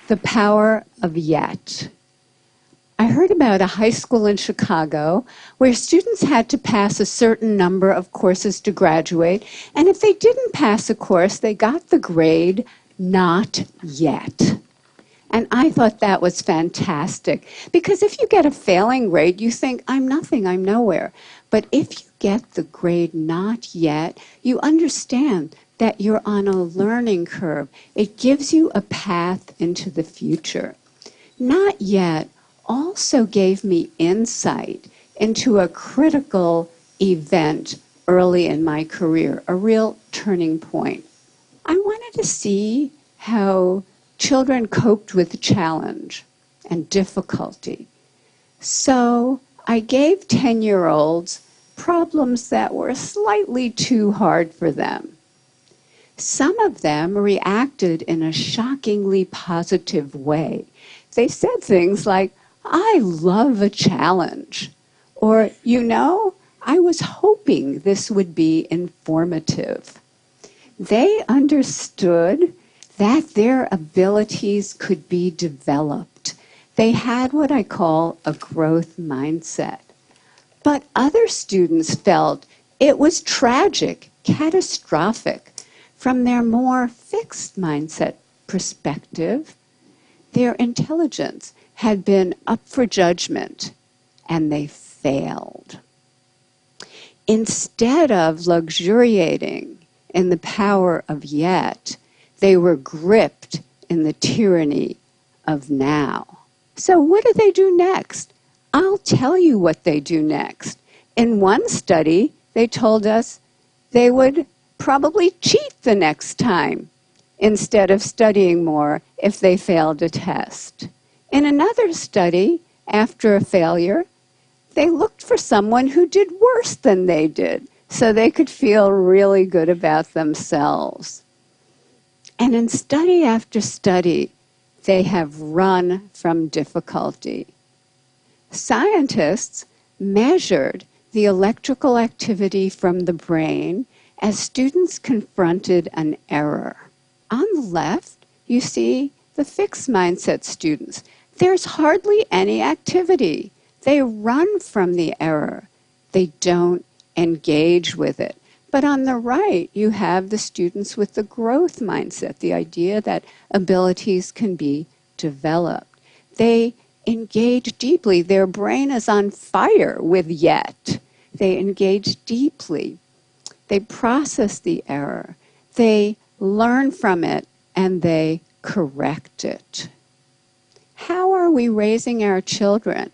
The power of yet. I heard about a high school in Chicago where students had to pass a certain number of courses to graduate, and if they didn't pass a course, they got the grade not yet. And I thought that was fantastic, because if you get a failing grade, you think, I'm nothing, I'm nowhere. But if you get the grade not yet, you understand that you're on a learning curve. It gives you a path into the future. Not yet also gave me insight into a critical event early in my career, a real turning point. I wanted to see how children coped with challenge and difficulty. So I gave 10-year-olds problems that were slightly too hard for them. Some of them reacted in a shockingly positive way. They said things like, I love a challenge, or, you know, I was hoping this would be informative. They understood that their abilities could be developed. They had what I call a growth mindset. But other students felt it was tragic, catastrophic. From their more fixed mindset perspective, their intelligence had been up for judgment, and they failed. Instead of luxuriating in the power of yet, they were gripped in the tyranny of now. So what do they do next? I'll tell you what they do next. In one study, they told us they would probably cheat the next time instead of studying more if they failed a test. In another study, after a failure, they looked for someone who did worse than they did so they could feel really good about themselves. And in study after study, they have run from difficulty. Scientists measured the electrical activity from the brain as students confronted an error. On the left, you see the fixed mindset students. There's hardly any activity. They run from the error. They don't engage with it. But on the right, you have the students with the growth mindset, the idea that abilities can be developed. They engage deeply. Their brain is on fire with yet. They engage deeply. They process the error. They learn from it, and they correct it. How are we raising our children?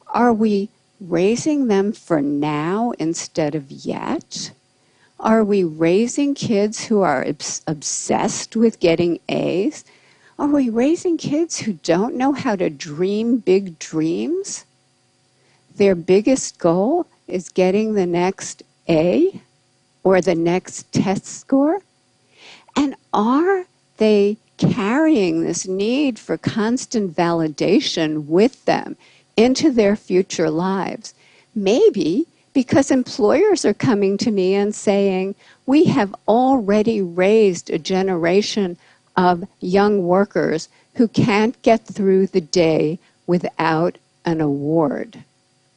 Are we raising them for now instead of yet? Are we raising kids who are obsessed with getting A's? Are we raising kids who don't know how to dream big dreams? Their biggest goal is getting the next A or the next test score? And are they carrying this need for constant validation with them into their future lives? Maybe because employers are coming to me and saying, we have already raised a generation of young workers who can't get through the day without an award.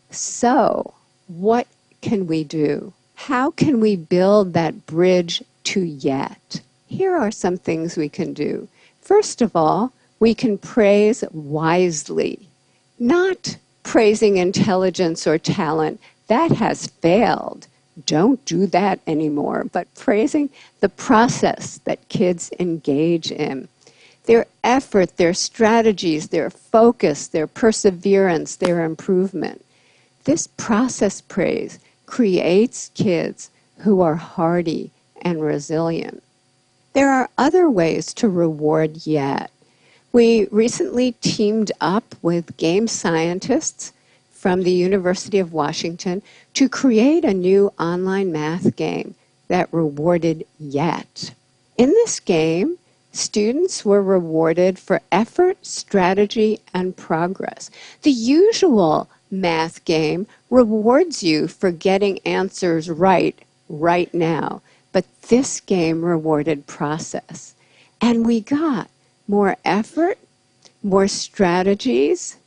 So, what can we do? How can we build that bridge to yet? Here are some things we can do. First of all, we can praise wisely, not praising intelligence or talent. That has failed. Don't do that anymore, but praising the process that kids engage in. Their effort, their strategies, their focus, their perseverance, their improvement. This process praise creates kids who are hardy and resilient. There are other ways to reward yet. We recently teamed up with game scientists from the University of Washington to create a new online math game that rewarded yet. In this game, students were rewarded for effort, strategy, and progress. The usual math game rewards you for getting answers right now, but this game rewarded process. And we got more effort, more strategies,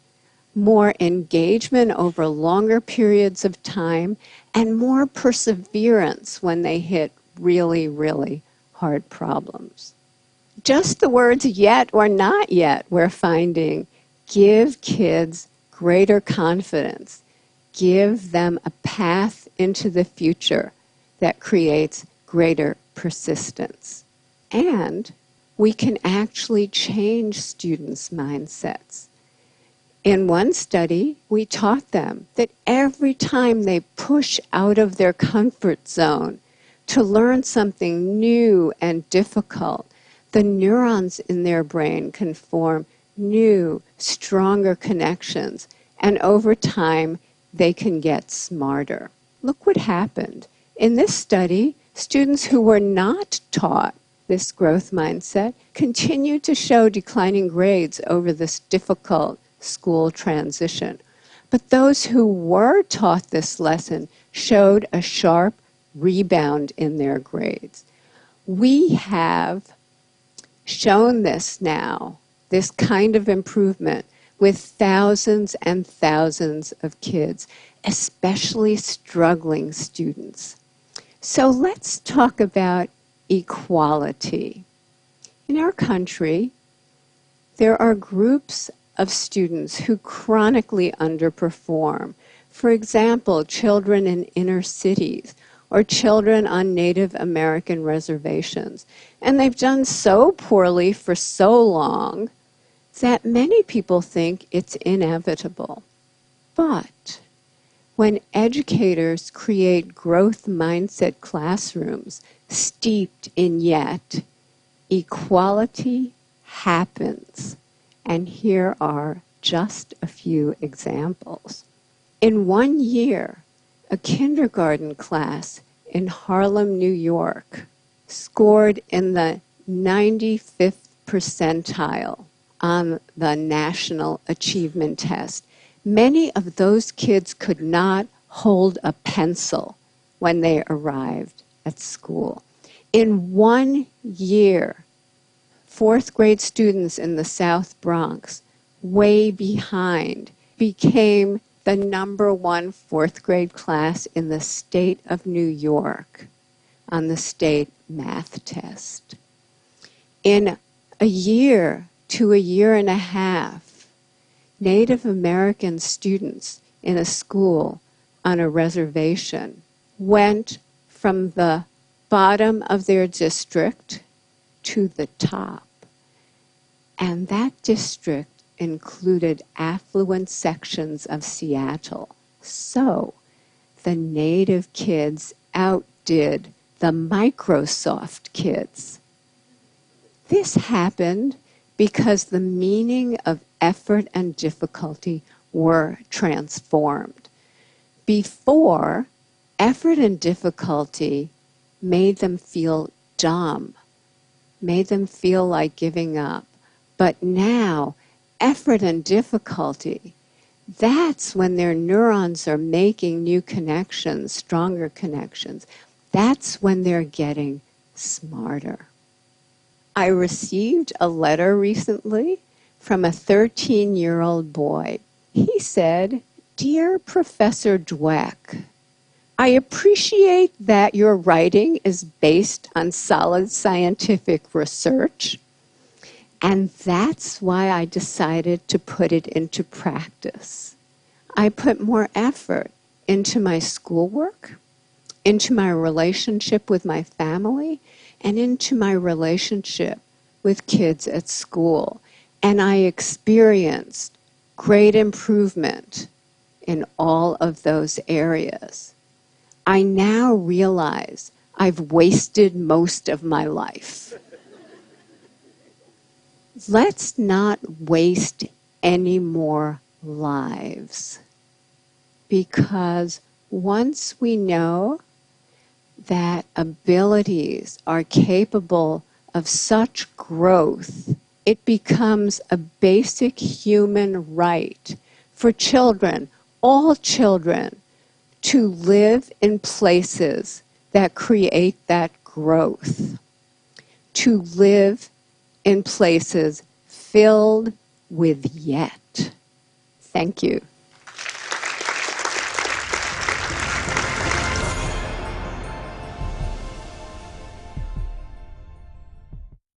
more engagement over longer periods of time, and more perseverance when they hit really, really hard problems. Just the words yet or not yet, we're finding, give kids greater confidence, give them a path into the future that creates greater persistence. And we can actually change students' mindsets. In one study, we taught them that every time they push out of their comfort zone to learn something new and difficult, the neurons in their brain can form new, stronger connections, and over time, they can get smarter. Look what happened. In this study, students who were not taught this growth mindset continued to show declining grades over this difficult school transition. But those who were taught this lesson showed a sharp rebound in their grades. We have shown this now, this kind of improvement, with thousands and thousands of kids, especially struggling students. So let's talk about equality. In our country, there are groups of students who chronically underperform. For example, children in inner cities or children on Native American reservations. And they've done so poorly for so long that many people think it's inevitable. But when educators create growth mindset classrooms steeped in yet, equality happens. And here are just a few examples. In 1 year, a kindergarten class in Harlem, New York, scored in the 95th percentile on the National Achievement Test. Many of those kids could not hold a pencil when they arrived at school. In 1 year, fourth grade students in the South Bronx, way behind, became the #1 fourth grade class in the state of New York on the state math test. In a year to a year and a half, Native American students in a school on a reservation went from the bottom of their district to the top. And that district included affluent sections of Seattle. So the Native kids outdid the Microsoft kids. This happened because the meaning of effort and difficulty were transformed. Before, effort and difficulty made them feel dumb, made them feel like giving up. But now, effort and difficulty, that's when their neurons are making new connections, stronger connections. That's when they're getting smarter. I received a letter recently from a 13-year-old boy. He said, "Dear Professor Dweck, I appreciate that your writing is based on solid scientific research, and that's why I decided to put it into practice. I put more effort into my schoolwork, into my relationship with my family, and into my relationship with kids at school. And I experienced great improvement in all of those areas. I now realize I've wasted most of my life." Let's not waste any more lives, because once we know that abilities are capable of such growth, it becomes a basic human right for children, all children, to live in places that create that growth, to live in places filled with yet. Thank you.